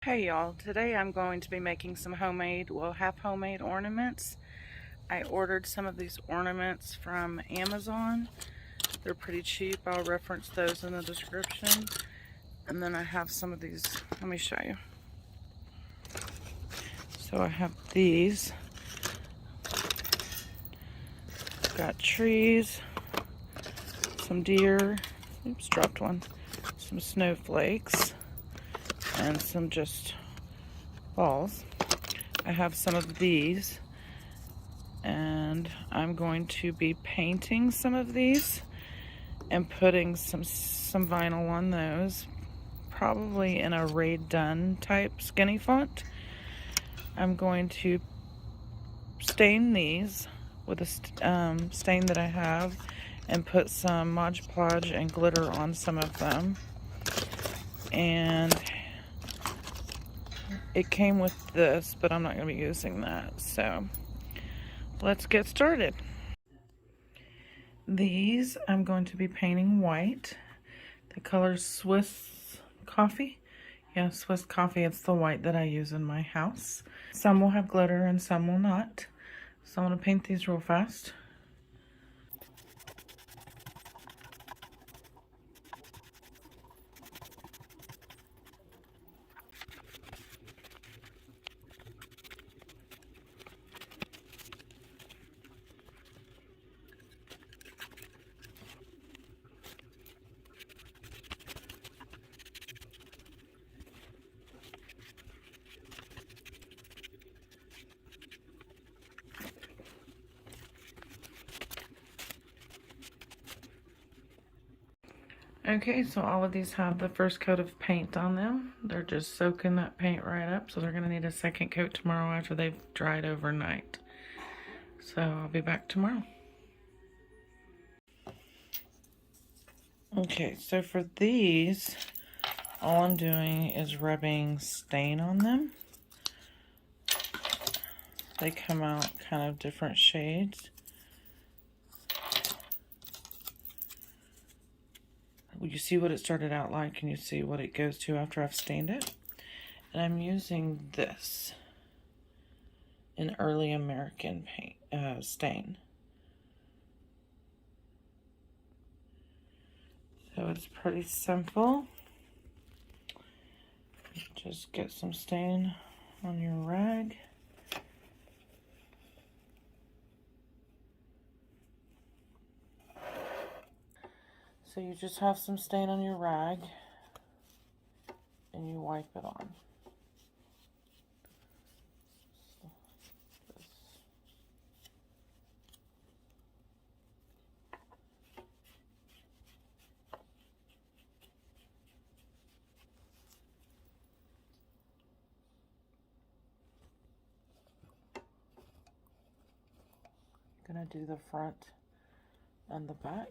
Hey y'all, today I'm going to be making some half homemade ornaments. I ordered some of these ornaments from Amazon. They're pretty cheap. I'll reference those in the description. And then I have some of these. Let me show you. So I have these. Got trees, some deer, oops, dropped one, some snowflakes, and some just balls. I have some of these, and I'm going to be painting some of these and putting some vinyl on those, probably in a Raid Done type skinny font. I'm going to stain these with a stain that I have and put some Mod Podge and glitter on some of them. And it came with this, but I'm not going to be using that. So let's get started. These I'm going to be painting white. The color Swiss Coffee. Yeah, Swiss Coffee. It's the white that I use in my house. Some will have glitter and some will not. So I'm going to paint these real fast. Okay, so all of these have the first coat of paint on them. They're just soaking that paint right up, so they're going to need a second coat tomorrow after they've dried overnight. So I'll be back tomorrow. Okay, so for these, all I'm doing is rubbing stain on them. They come out kind of different shades. You see what it started out like, and you see what it goes to after I've stained it. And I'm using this, an early American paint stain. So it's pretty simple. Just get some stain on your rag. So you just have some stain on your rag and you wipe it on. I'm gonna do the front and the back.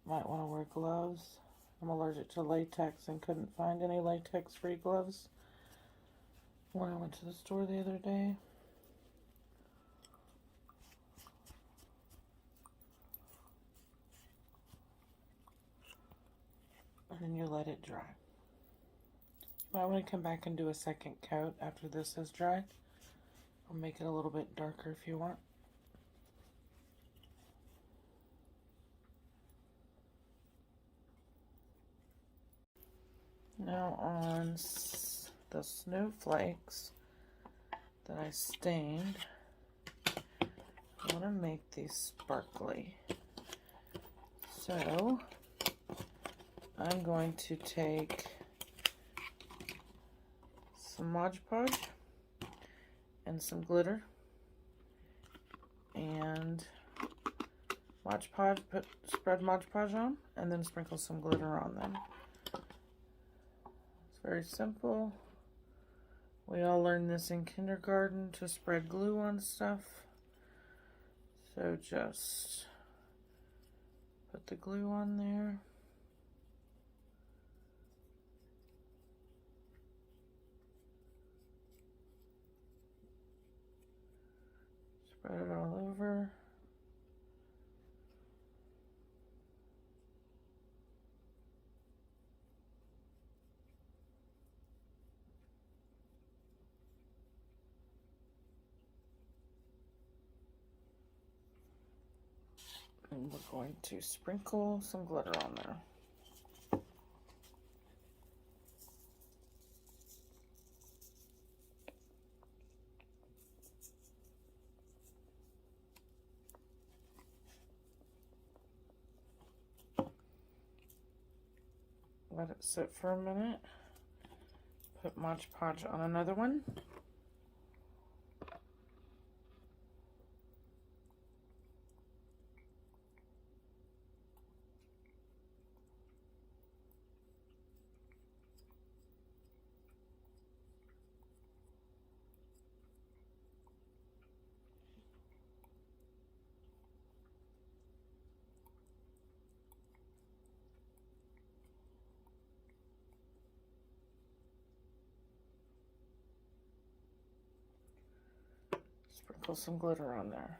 Might want to wear gloves. I'm allergic to latex and couldn't find any latex-free gloves when I went to the store the other day. And then you let it dry. You might want to come back and do a second coat after this has dried. I'll make it a little bit darker if you want. Now on the snowflakes that I stained, I want to make these sparkly. So I'm going to take some Mod Podge and some glitter and spread Mod Podge on and then sprinkle some glitter on them. It's very simple. We all learned this in kindergarten, to spread glue on stuff. So just put the glue on there. Spread it all over. And we're going to sprinkle some glitter on there. Let it sit for a minute. Put Mod Podge on another one. Sprinkle some glitter on there.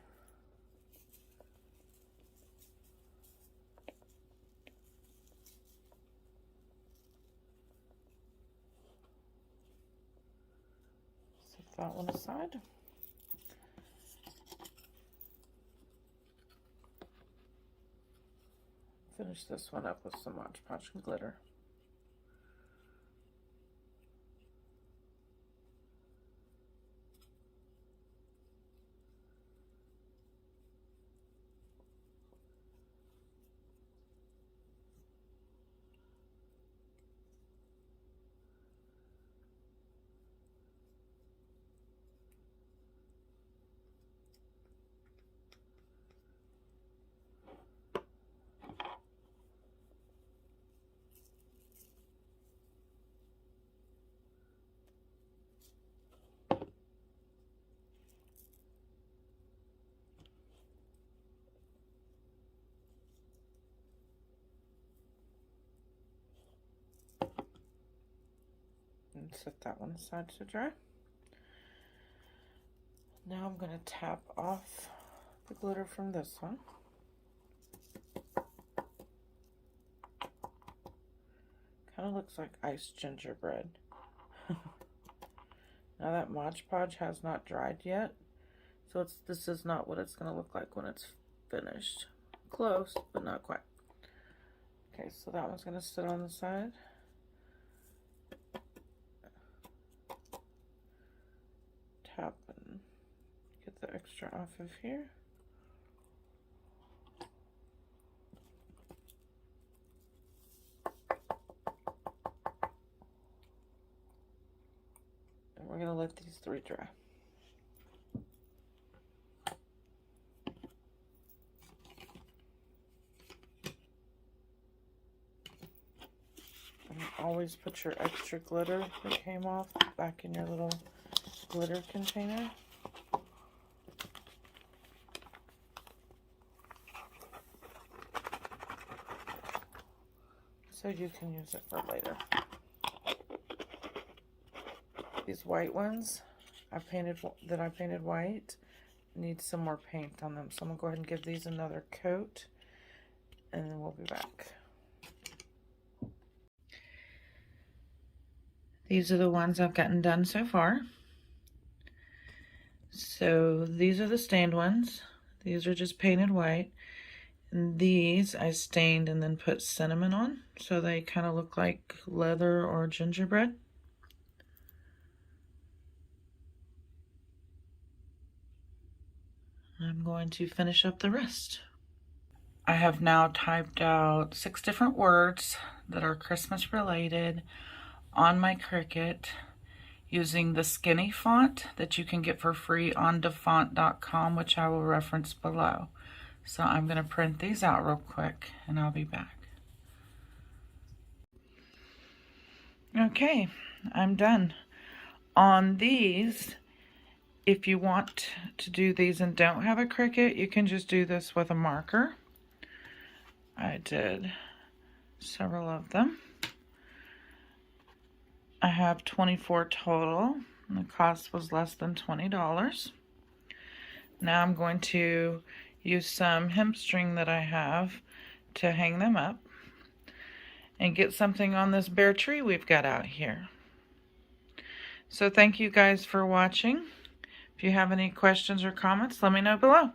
Set that one aside. Finish this one up with some Mod Podge and glitter. And set that one aside to dry. Now I'm going to tap off the glitter from this one. Kind of looks like iced gingerbread. Now that Mod Podge has not dried yet, so this is not what it's going to look like when it's finished. Close, but not quite. Okay, so that one's going to sit on the side. Tap and get the extra off of here. And we're going to let these three dry. And always put your extra glitter that came off back in your little glitter container. So you can use it for later. These white ones I painted white need some more paint on them. So I'm gonna go ahead and give these another coat and then we'll be back. These are the ones I've gotten done so far. So these are the stained ones. These are just painted white. And these I stained and then put cinnamon on, so they kind of look like leather or gingerbread. I'm going to finish up the rest. I have now typed out 6 different words that are Christmas related on my Cricut using the skinny font that you can get for free on dafont.com, which I will reference below. So I'm going to print these out real quick and I'll be back. Okay, I'm done. On these, if you want to do these and don't have a Cricut, you can just do this with a marker. I did several of them. I have 24 total, and the cost was less than $20. Now I'm going to use some hemp string that I have to hang them up and get something on this bare tree we've got out here. So thank you guys for watching. If you have any questions or comments, let me know below.